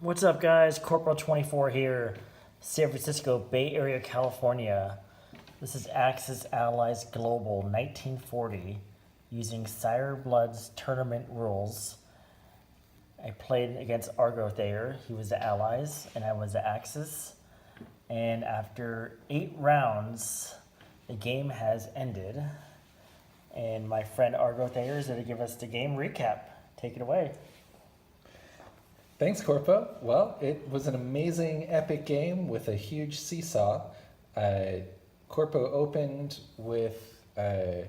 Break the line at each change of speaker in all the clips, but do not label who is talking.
What's up, guys? Corporal 24 here, San Francisco Bay Area, California. This is Axis&Allies Global 1940 using Siredsblood's tournament rules. I played against Argothair. He was the Allies and I was the Axis. And after 8 rounds, the game has ended. And my friend Argothair is going to give us the game recap. Take it away.
Thanks, Corpo. Well, it was an amazing, epic game with a huge seesaw. Corpo opened with an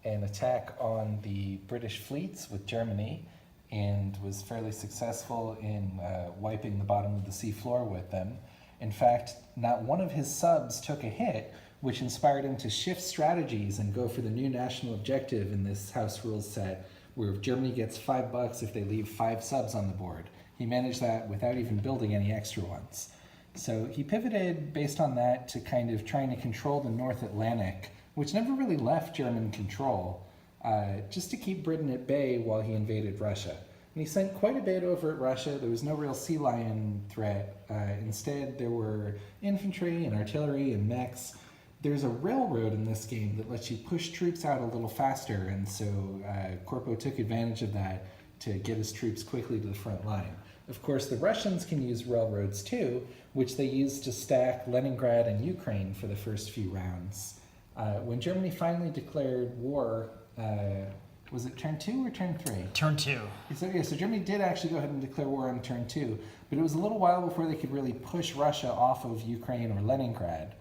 attack on the British fleets with Germany and was fairly successful in wiping the bottom of the sea floor with them. In fact, not one of his subs took a hit, which inspired him to shift strategies and go for the new national objective in this house rules set, where Germany gets $5 if they leave 5 subs on the board. He managed that without even building any extra ones. So he pivoted based on that to kind of trying to control the North Atlantic, which never really left German control, just to keep Britain at bay while he invaded Russia. And he sent quite a bit over at Russia. There was no real sea lion threat. Instead, there were infantry and artillery and mechs. There's a railroad in this game that lets you push troops out a little faster, and so Corpo took advantage of that to get his troops quickly to the front line. Of course, the Russians can use railroads too, which they used to stack Leningrad and Ukraine for the first few rounds. When Germany finally declared war, was it turn 2 or turn 3?
Turn 2.
So Germany did actually go ahead and declare war on turn 2, but it was a little while before they could really push Russia off of Ukraine or Leningrad.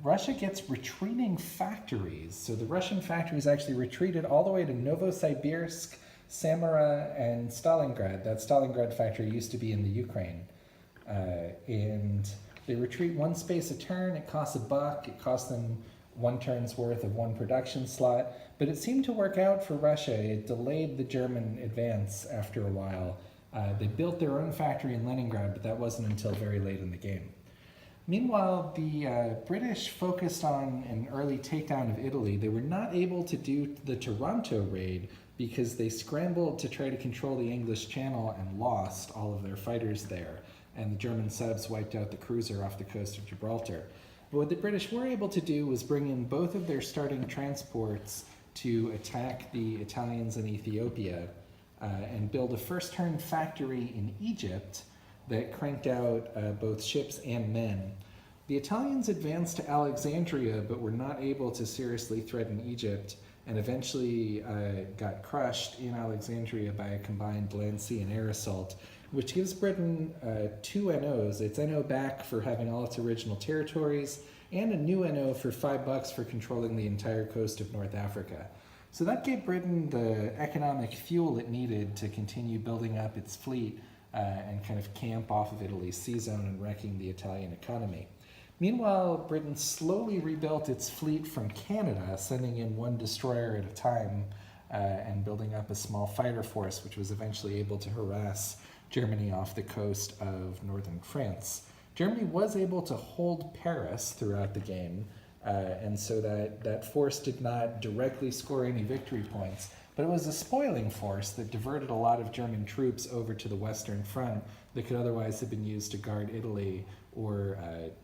Russia gets retreating factories. So the Russian factories actually retreated all the way to Novosibirsk, Samara, and Stalingrad. That Stalingrad factory used to be in the Ukraine. And they retreat 1 space a turn. It costs $1. It costs them 1 turn's worth of 1 production slot. But it seemed to work out for Russia. It delayed the German advance after a while. They built their own factory in Leningrad, but that wasn't until very late in the game. Meanwhile, the British focused on an early takedown of Italy. They were not able to do the Taranto raid because they scrambled to try to control the English Channel and lost all of their fighters there. And the German subs wiped out the cruiser off the coast of Gibraltar. But what the British were able to do was bring in both of their starting transports to attack the Italians in Ethiopia and build a first-turn factory in Egypt that cranked out both ships and men. The Italians advanced to Alexandria, but were not able to seriously threaten Egypt, and eventually got crushed in Alexandria by a combined land, sea, and air assault, which gives Britain 2 NOs. It's NO back for having all its original territories, and a new NO for $5 for controlling the entire coast of North Africa. So that gave Britain the economic fuel it needed to continue building up its fleet and kind of camp off of Italy's sea zone and wrecking the Italian economy. Meanwhile, Britain slowly rebuilt its fleet from Canada, sending in 1 destroyer at a time and building up a small fighter force, which was eventually able to harass Germany off the coast of northern France. Germany was able to hold Paris throughout the game, and so that force did not directly score any victory points, but it was a spoiling force that diverted a lot of German troops over to the Western Front that could otherwise have been used to guard Italy or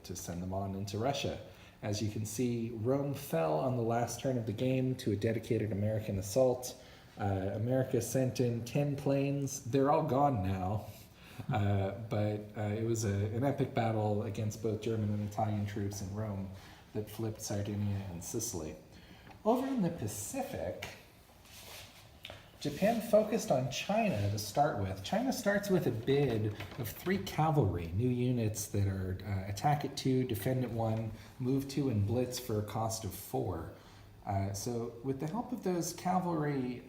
to send them on into Russia. As you can see, Rome fell on the last turn of the game to a dedicated American assault. America sent in 10 planes. They're all gone now, but it was an epic battle against both German and Italian troops in Rome that flipped Sardinia and Sicily. Over in the Pacific, Japan focused on China to start with. China starts with a bid of 3 cavalry, new units that are attack at 2, defend at 1, move 2, and blitz for a cost of 4. So with the help of those cavalry,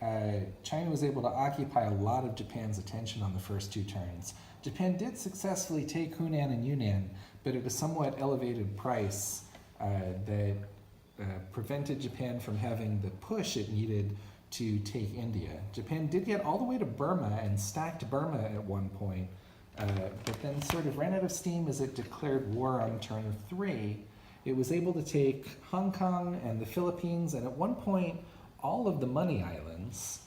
China was able to occupy a lot of Japan's attention on the first 2 turns. Japan did successfully take Hunan and Yunnan, but at a somewhat elevated price that prevented Japan from having the push it needed to take India. Japan did get all the way to Burma and stacked Burma at one point, but then sort of ran out of steam as it declared war on turn 3. It was able to take Hong Kong and the Philippines, and at one point all of the Money Islands.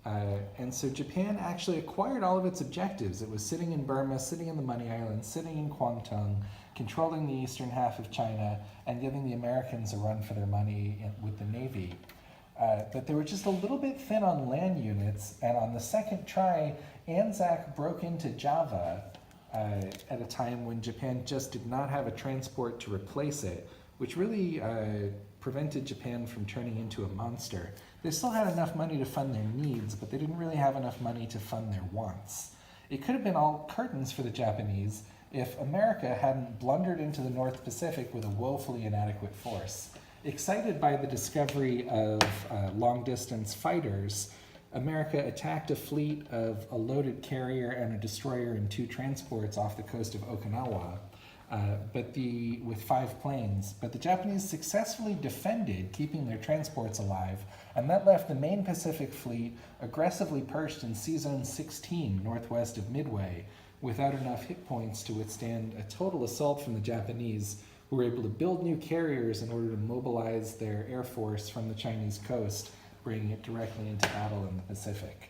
And so Japan actually acquired all of its objectives. It was sitting in Burma, sitting in the Money Islands, sitting in Kwangtung, controlling the eastern half of China, and giving the Americans a run for their money with the Navy. But they were just a little bit thin on land units, and on the second try, Anzac broke into Java at a time when Japan just did not have a transport to replace it, which really prevented Japan from turning into a monster. They still had enough money to fund their needs, but they didn't really have enough money to fund their wants. It could have been all curtains for the Japanese if America hadn't blundered into the North Pacific with a woefully inadequate force. Excited by the discovery of long-distance fighters, America attacked a fleet of a loaded carrier and a destroyer and 2 transports off the coast of Okinawa, with 5 planes. But the Japanese successfully defended, keeping their transports alive, and that left the main Pacific fleet aggressively perched in Sea Zone 16, northwest of Midway, without enough hit points to withstand a total assault from the Japanese, who were able to build new carriers in order to mobilize their air force from the Chinese coast, bringing it directly into battle in the Pacific.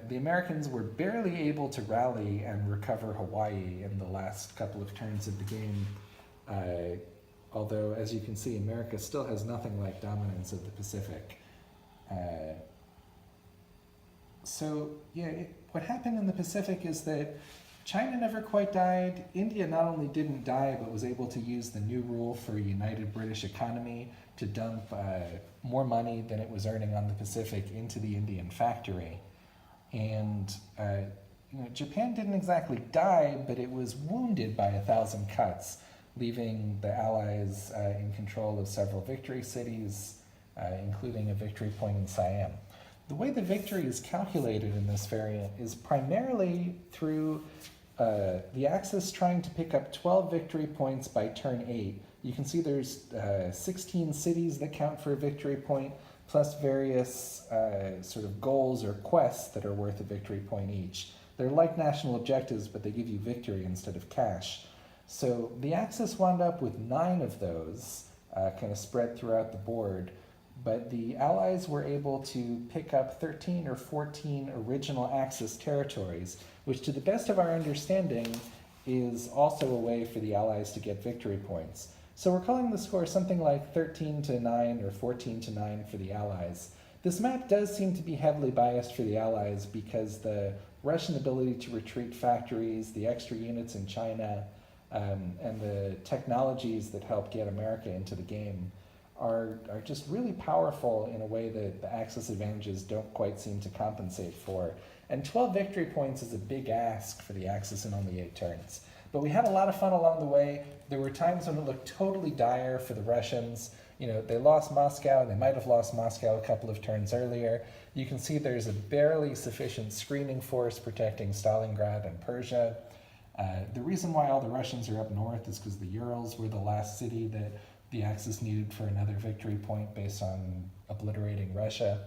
The Americans were barely able to rally and recover Hawaii in the last couple of turns of the game, although, as you can see, America still has nothing like dominance of the Pacific. What happened in the Pacific is that China never quite died. India not only didn't die, but was able to use the new rule for a united British economy to dump more money than it was earning on the Pacific into the Indian factory. And Japan didn't exactly die, but it was wounded by 1,000 cuts, leaving the Allies in control of several victory cities, including a victory point in Siam. The way the victory is calculated in this variant is primarily through the Axis trying to pick up 12 victory points by turn 8. You can see there's 16 cities that count for a victory point, plus various sort of goals or quests that are worth a victory point each. They're like national objectives, but they give you victory instead of cash. So the Axis wound up with 9 of those, kind of spread throughout the board, but the Allies were able to pick up 13 or 14 original Axis territories, which to the best of our understanding is also a way for the Allies to get victory points. So we're calling the score something like 13-9 or 14-9 for the Allies. This map does seem to be heavily biased for the Allies because the Russian ability to retreat factories, the extra units in China, and the technologies that help get America into the game are just really powerful in a way that the Axis advantages don't quite seem to compensate for. And 12 victory points is a big ask for the Axis in only 8 turns. But we had a lot of fun along the way. There were times when it looked totally dire for the Russians. They lost Moscow. They might have lost Moscow a couple of turns earlier. You can see there's a barely sufficient screening force protecting Stalingrad and Persia. The reason why all the Russians are up north is because the Urals were the last city that the Axis needed for another victory point based on obliterating Russia.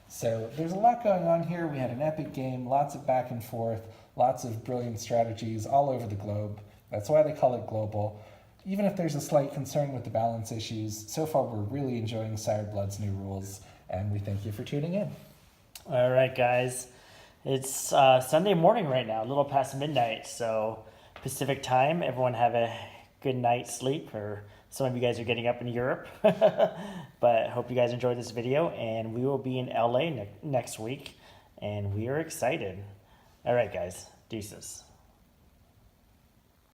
So there's a lot going on here. We had an epic game, lots of back and forth, lots of brilliant strategies all over the globe. That's why they call it global. Even if there's a slight concern with the balance issues, so far we're really enjoying Siredsblood's new rules, and we thank you for tuning in.
All right, guys. It's Sunday morning right now, a little past midnight, so Pacific time. Everyone have a good night's sleep, or some of you guys are getting up in Europe. But hope you guys enjoyed this video, and we will be in LA next week, and we are excited. All right, guys. Deuces.